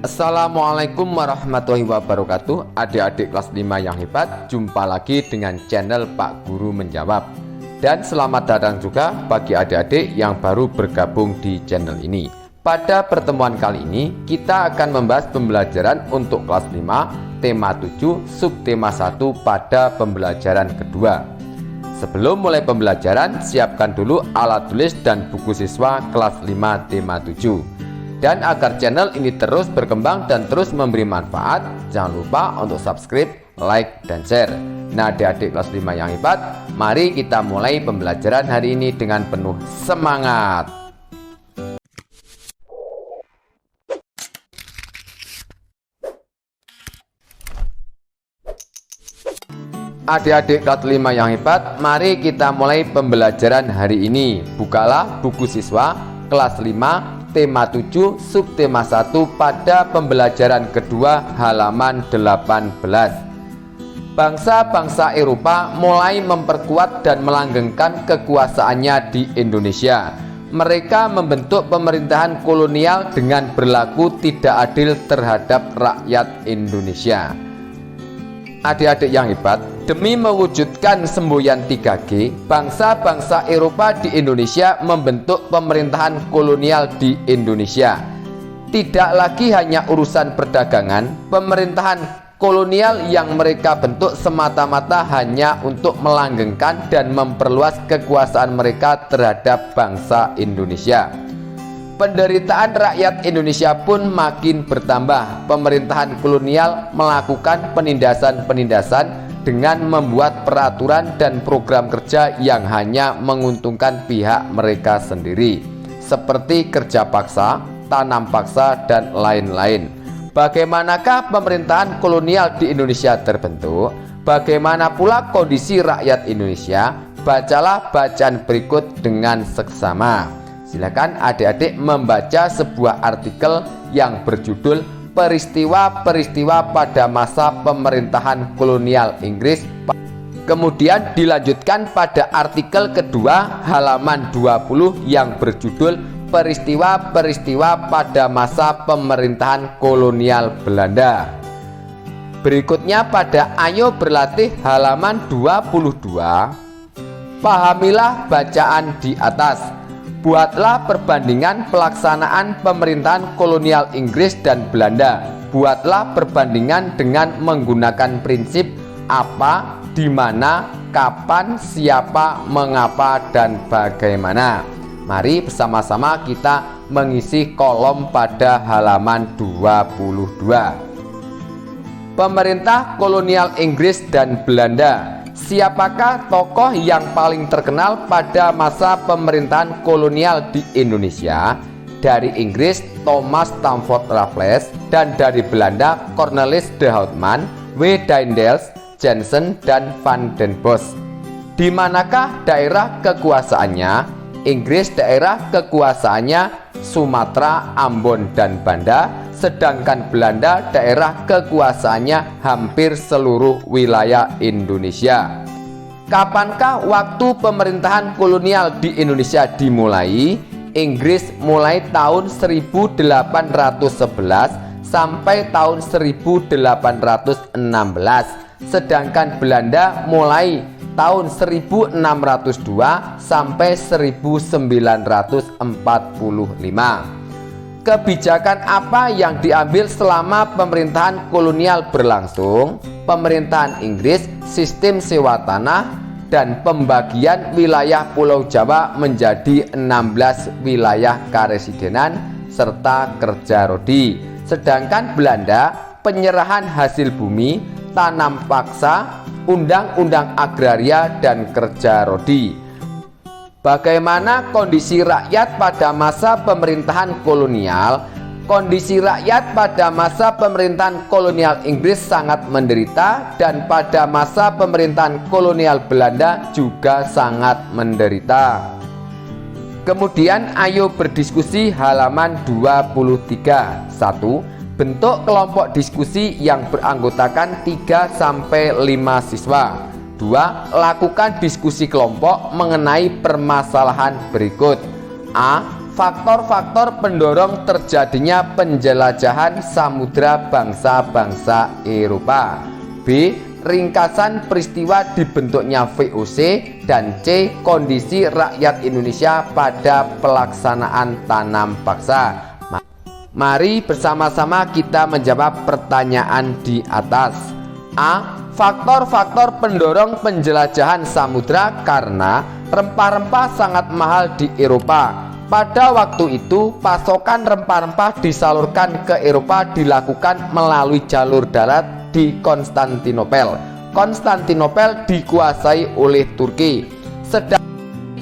Assalamualaikum warahmatullahi wabarakatuh. Adik-adik kelas 5 yang hebat, jumpa lagi dengan channel Pak Guru Menjawab. Dan selamat datang juga bagi adik-adik yang baru bergabung di channel ini. Pada pertemuan kali ini kita akan membahas pembelajaran untuk kelas 5 tema 7 subtema 1 pada pembelajaran kedua. Sebelum mulai pembelajaran, siapkan dulu alat tulis dan buku siswa kelas 5 tema 7. Dan agar channel ini terus berkembang dan terus memberi manfaat, jangan lupa untuk subscribe, like, dan share. Nah, adik-adik kelas 5 yang hebat, mari kita mulai pembelajaran hari ini dengan penuh semangat. Adik-adik kelas 5 yang hebat, mari kita mulai pembelajaran hari ini. Bukalah buku siswa kelas 5 tema 7 subtema 1 pada pembelajaran kedua halaman 18. Bangsa-bangsa Eropa mulai memperkuat dan melanggengkan kekuasaannya di Indonesia. Mereka membentuk pemerintahan kolonial dengan berlaku tidak adil terhadap rakyat Indonesia. Adik-adik yang hebat, demi mewujudkan semboyan 3G, bangsa-bangsa Eropa di Indonesia membentuk pemerintahan kolonial di Indonesia. Tidak lagi hanya urusan perdagangan, pemerintahan kolonial yang mereka bentuk semata-mata hanya untuk melanggengkan dan memperluas kekuasaan mereka terhadap bangsa Indonesia. Penderitaan rakyat Indonesia pun makin bertambah. Pemerintahan kolonial melakukan penindasan-penindasan dengan membuat peraturan dan program kerja yang hanya menguntungkan pihak mereka sendiri, seperti kerja paksa, tanam paksa, dan lain-lain. Bagaimanakah pemerintahan kolonial di Indonesia terbentuk? Bagaimana pula kondisi rakyat Indonesia? Bacalah bacaan berikut dengan seksama. Silakan adik-adik membaca sebuah artikel yang berjudul Peristiwa-peristiwa pada masa pemerintahan kolonial Inggris. Kemudian dilanjutkan pada artikel kedua halaman 20 yang berjudul Peristiwa-peristiwa pada masa pemerintahan kolonial Belanda. Berikutnya pada Ayo Berlatih halaman 22. Pahamilah bacaan di atas. Buatlah perbandingan pelaksanaan pemerintahan kolonial Inggris dan Belanda. Buatlah perbandingan dengan menggunakan prinsip apa, di mana, kapan, siapa, mengapa, dan bagaimana. Mari bersama-sama kita mengisi kolom pada halaman 22. Pemerintah kolonial Inggris dan Belanda. Siapakah tokoh yang paling terkenal pada masa pemerintahan kolonial di Indonesia? Dari Inggris, Thomas Stamford Raffles, dan dari Belanda, Cornelis de Houtman, W. Daendels, Jansen, dan Van den Bosch. Di manakah daerah kekuasaannya? Inggris daerah kekuasaannya Sumatera, Ambon, dan Banda, sedangkan Belanda daerah kekuasaannya hampir seluruh wilayah Indonesia. Kapankah waktu pemerintahan kolonial di Indonesia dimulai? Inggris mulai tahun 1811 sampai tahun 1816, sedangkan Belanda mulai tahun 1602 sampai 1945. Kebijakan apa yang diambil selama pemerintahan kolonial berlangsung? Pemerintahan Inggris, sistem sewa tanah dan pembagian wilayah Pulau Jawa menjadi 16 wilayah karesidenan serta kerja rodi. Sedangkan Belanda, penyerahan hasil bumi, tanam paksa, undang-undang agraria, dan kerja rodi. Bagaimana kondisi rakyat pada masa pemerintahan kolonial? Kondisi rakyat pada masa pemerintahan kolonial Inggris sangat menderita, dan pada masa pemerintahan kolonial Belanda juga sangat menderita. Kemudian ayo berdiskusi halaman 23. 1. Bentuk kelompok diskusi yang beranggotakan 3-5 siswa. 2. Lakukan diskusi kelompok mengenai permasalahan berikut. A. faktor-faktor pendorong terjadinya penjelajahan samudra bangsa-bangsa Eropa. B. Ringkasan peristiwa dibentuknya VOC. Dan C. Kondisi rakyat Indonesia pada pelaksanaan tanam paksa. Mari bersama-sama kita menjawab pertanyaan di atas. A. Faktor-faktor pendorong penjelajahan samudra karena rempah-rempah sangat mahal di Eropa. Pada waktu itu, pasokan rempah-rempah disalurkan ke Eropa dilakukan melalui jalur darat di Konstantinopel. Konstantinopel dikuasai oleh Turki, sedang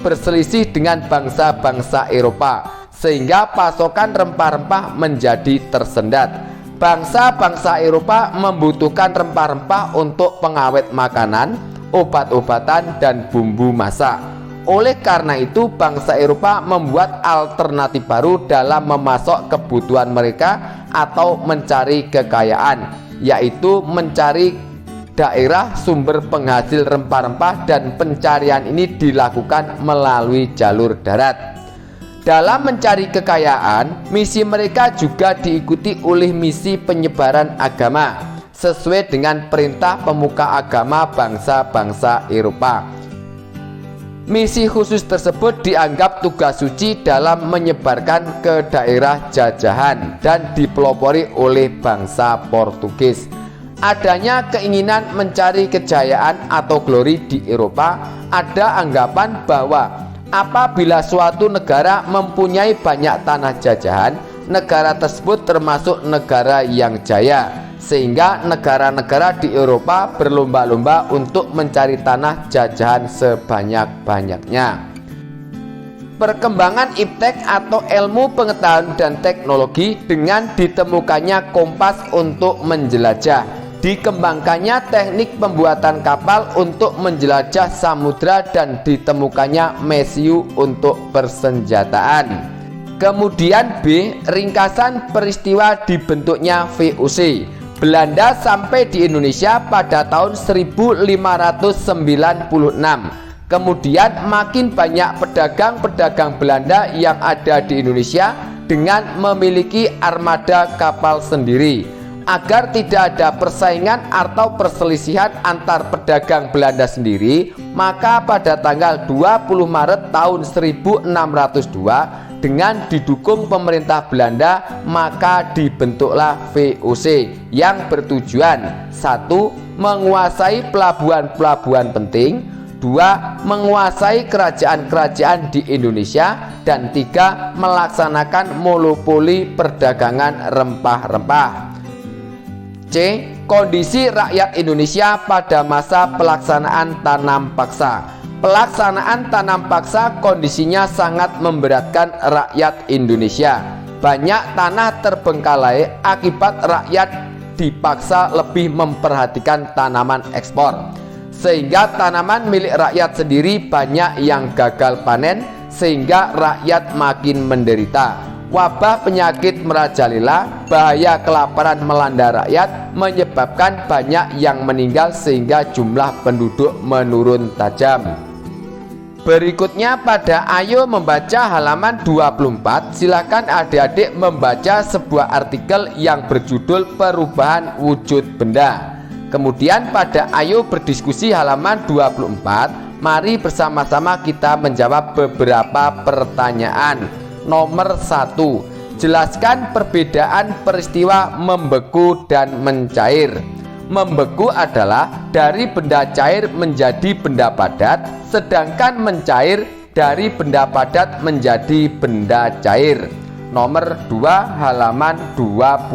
berselisih dengan bangsa-bangsa Eropa, sehingga pasokan rempah-rempah menjadi tersendat. Bangsa-bangsa Eropa membutuhkan rempah-rempah untuk pengawet makanan, obat-obatan, dan bumbu masak. Oleh karena itu, bangsa Eropa membuat alternatif baru dalam memasok kebutuhan mereka atau mencari kekayaan, yaitu mencari daerah sumber penghasil rempah-rempah, dan pencarian ini dilakukan melalui jalur darat. Dalam mencari kekayaan, misi mereka juga diikuti oleh misi penyebaran agama, sesuai dengan perintah pemuka agama bangsa-bangsa Eropa. Misi khusus tersebut dianggap tugas suci dalam menyebarkan ke daerah jajahan dan dipelopori oleh bangsa Portugis. Adanya keinginan mencari kejayaan atau glori di Eropa, ada anggapan bahwa apabila suatu negara mempunyai banyak tanah jajahan, negara tersebut termasuk negara yang jaya, sehingga negara-negara di Eropa berlomba-lomba untuk mencari tanah jajahan sebanyak-banyaknya. Perkembangan iptek atau ilmu pengetahuan dan teknologi dengan ditemukannya kompas untuk menjelajah, dikembangkannya teknik pembuatan kapal untuk menjelajah samudra, dan ditemukannya mesiu untuk persenjataan. Kemudian B. Ringkasan peristiwa dibentuknya VOC. Belanda sampai di Indonesia pada tahun 1596. Kemudian makin banyak pedagang-pedagang Belanda yang ada di Indonesia dengan memiliki armada kapal sendiri. Agar tidak ada persaingan atau perselisihan antar pedagang Belanda sendiri, maka pada tanggal 20 Maret tahun 1602 dengan didukung pemerintah Belanda, maka dibentuklah VOC yang bertujuan 1. Menguasai pelabuhan-pelabuhan penting, 2. Menguasai kerajaan-kerajaan di Indonesia, dan 3. Melaksanakan monopoli perdagangan rempah-rempah. C. Kondisi rakyat Indonesia pada masa pelaksanaan tanam paksa. Pelaksanaan tanam paksa kondisinya sangat memberatkan rakyat Indonesia. Banyak tanah terbengkalai akibat rakyat dipaksa lebih memperhatikan tanaman ekspor, sehingga tanaman milik rakyat sendiri banyak yang gagal panen, sehingga rakyat makin menderita. Wabah penyakit merajalela, bahaya kelaparan melanda rakyat, menyebabkan banyak yang meninggal sehingga jumlah penduduk menurun tajam. Berikutnya pada Ayo membaca halaman 24, silakan adik-adik membaca sebuah artikel yang berjudul Perubahan Wujud Benda. Kemudian pada Ayo berdiskusi halaman 24, mari bersama-sama kita menjawab beberapa pertanyaan. Nomor 1, jelaskan perbedaan peristiwa membeku dan mencair. Membeku adalah dari benda cair menjadi benda padat, sedangkan mencair dari benda padat menjadi benda cair. Nomor 2, halaman 25.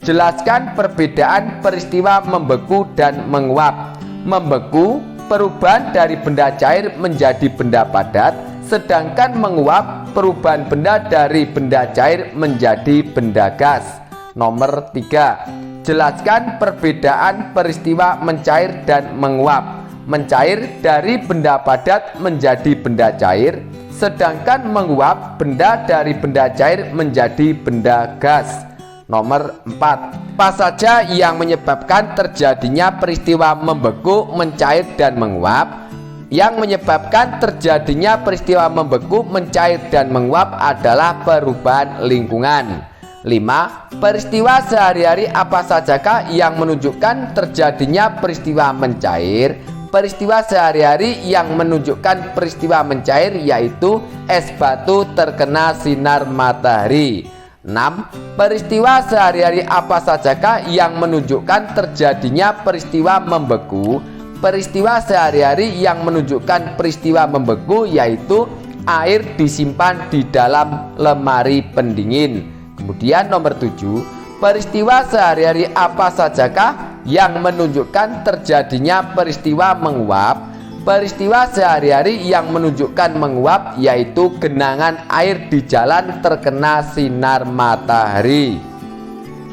Jelaskan perbedaan peristiwa membeku dan menguap. Membeku, perubahan dari benda cair menjadi benda padat, sedangkan menguap, perubahan benda dari benda cair menjadi benda gas. Nomor 3, jelaskan perbedaan peristiwa mencair dan menguap. Mencair dari benda padat menjadi benda cair, sedangkan menguap, benda dari benda cair menjadi benda gas. Nomor 4, apa saja yang menyebabkan terjadinya peristiwa membeku, mencair, dan menguap? Yang menyebabkan terjadinya peristiwa membeku, mencair, dan menguap adalah perubahan lingkungan. 5. Peristiwa sehari-hari apa sajakah yang menunjukkan terjadinya peristiwa mencair? Peristiwa sehari-hari yang menunjukkan peristiwa mencair yaitu es batu terkena sinar matahari. 6. Peristiwa sehari-hari apa sajakah yang menunjukkan terjadinya peristiwa membeku? Peristiwa sehari-hari yang menunjukkan peristiwa membeku yaitu air disimpan di dalam lemari pendingin. Kemudian nomor 7, peristiwa sehari-hari apa sajakah yang menunjukkan terjadinya peristiwa menguap? Peristiwa sehari-hari yang menunjukkan menguap yaitu genangan air di jalan terkena sinar matahari.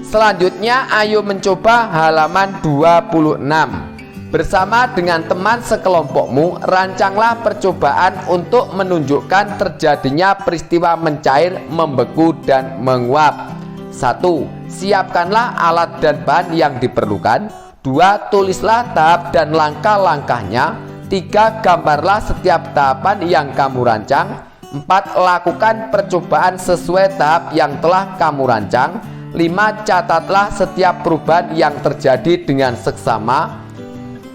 Selanjutnya ayo mencoba halaman 26. Bersama dengan teman sekelompokmu, rancanglah percobaan untuk menunjukkan terjadinya peristiwa mencair, membeku, dan menguap. 1. Siapkanlah alat dan bahan yang diperlukan. 2. Tulislah tahap dan langkah-langkahnya. 3. Gambarlah setiap tahapan yang kamu rancang. 4. Lakukan percobaan sesuai tahap yang telah kamu rancang. 5. Catatlah setiap perubahan yang terjadi dengan seksama.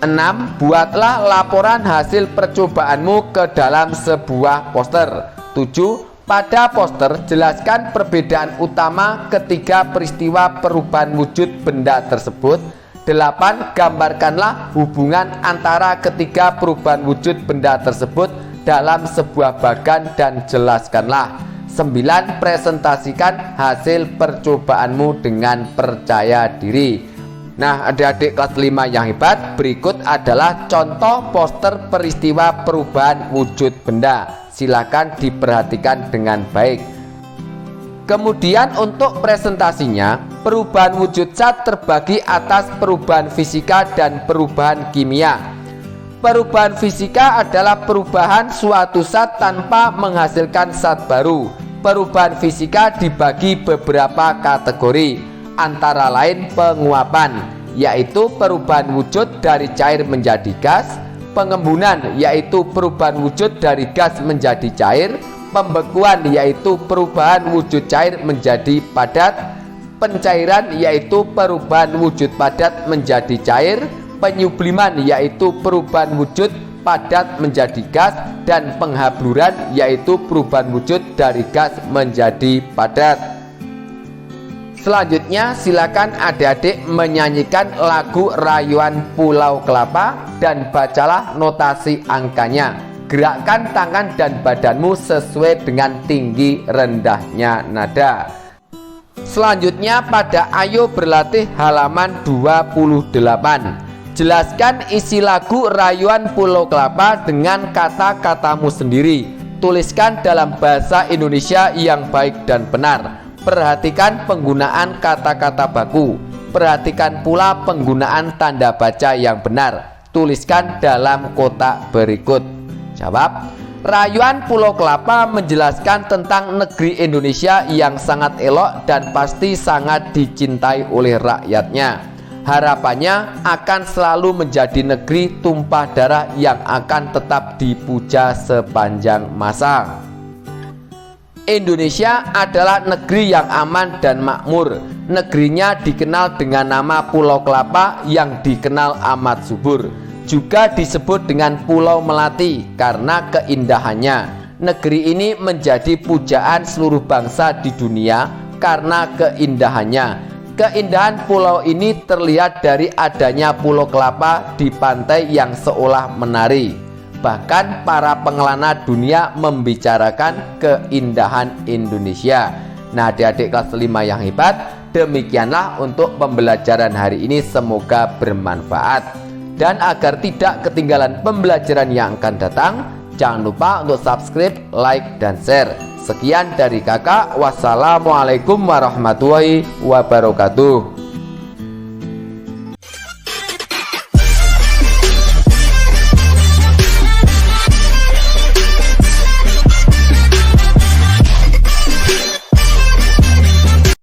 6. Buatlah laporan hasil percobaanmu ke dalam sebuah poster. 7. Pada poster jelaskan perbedaan utama ketiga peristiwa perubahan wujud benda tersebut. 8. Gambarkanlah hubungan antara ketiga perubahan wujud benda tersebut dalam sebuah bagan dan jelaskanlah. 9. Presentasikan hasil percobaanmu dengan percaya diri. Nah, adik-adik kelas 5 yang hebat, berikut adalah contoh poster peristiwa perubahan wujud benda. Silakan diperhatikan dengan baik. Kemudian untuk presentasinya, perubahan wujud zat terbagi atas perubahan fisika dan perubahan kimia. Perubahan fisika adalah perubahan suatu zat tanpa menghasilkan zat baru. Perubahan fisika dibagi beberapa kategori, antara lain penguapan, yaitu perubahan wujud dari cair menjadi gas, pengembunan, yaitu perubahan wujud dari gas menjadi cair, pembekuan, yaitu perubahan wujud cair menjadi padat, pencairan, yaitu perubahan wujud padat menjadi cair, penyubliman, yaitu perubahan wujud padat menjadi gas, dan penghabluran, yaitu perubahan wujud dari gas menjadi padat. Selanjutnya silakan adik-adik menyanyikan lagu Rayuan Pulau Kelapa dan bacalah notasi angkanya. Gerakkan tangan dan badanmu sesuai dengan tinggi rendahnya nada. Selanjutnya pada ayo berlatih halaman 28. Jelaskan isi lagu Rayuan Pulau Kelapa dengan kata-katamu sendiri. Tuliskan dalam bahasa Indonesia yang baik dan benar. Perhatikan penggunaan kata-kata baku. Perhatikan pula penggunaan tanda baca yang benar. Tuliskan dalam kotak berikut. Jawab. Rayuan Pulau Kelapa menjelaskan tentang negeri Indonesia yang sangat elok dan pasti sangat dicintai oleh rakyatnya. Harapannya akan selalu menjadi negeri tumpah darah yang akan tetap dipuja sepanjang masa. Indonesia adalah negeri yang aman dan makmur. Negerinya dikenal dengan nama Pulau Kelapa yang dikenal amat subur. Juga disebut dengan Pulau Melati karena keindahannya. Negeri ini menjadi pujaan seluruh bangsa di dunia karena keindahannya. Keindahan pulau ini terlihat dari adanya Pulau Kelapa di pantai yang seolah menari. Bahkan para pengelana dunia membicarakan keindahan Indonesia. Nah, adik-adik kelas 5 yang hebat, demikianlah untuk pembelajaran hari ini, semoga bermanfaat. Dan agar tidak ketinggalan pembelajaran yang akan datang, jangan lupa untuk subscribe, like, dan share. Sekian dari kakak, wassalamualaikum warahmatullahi wabarakatuh.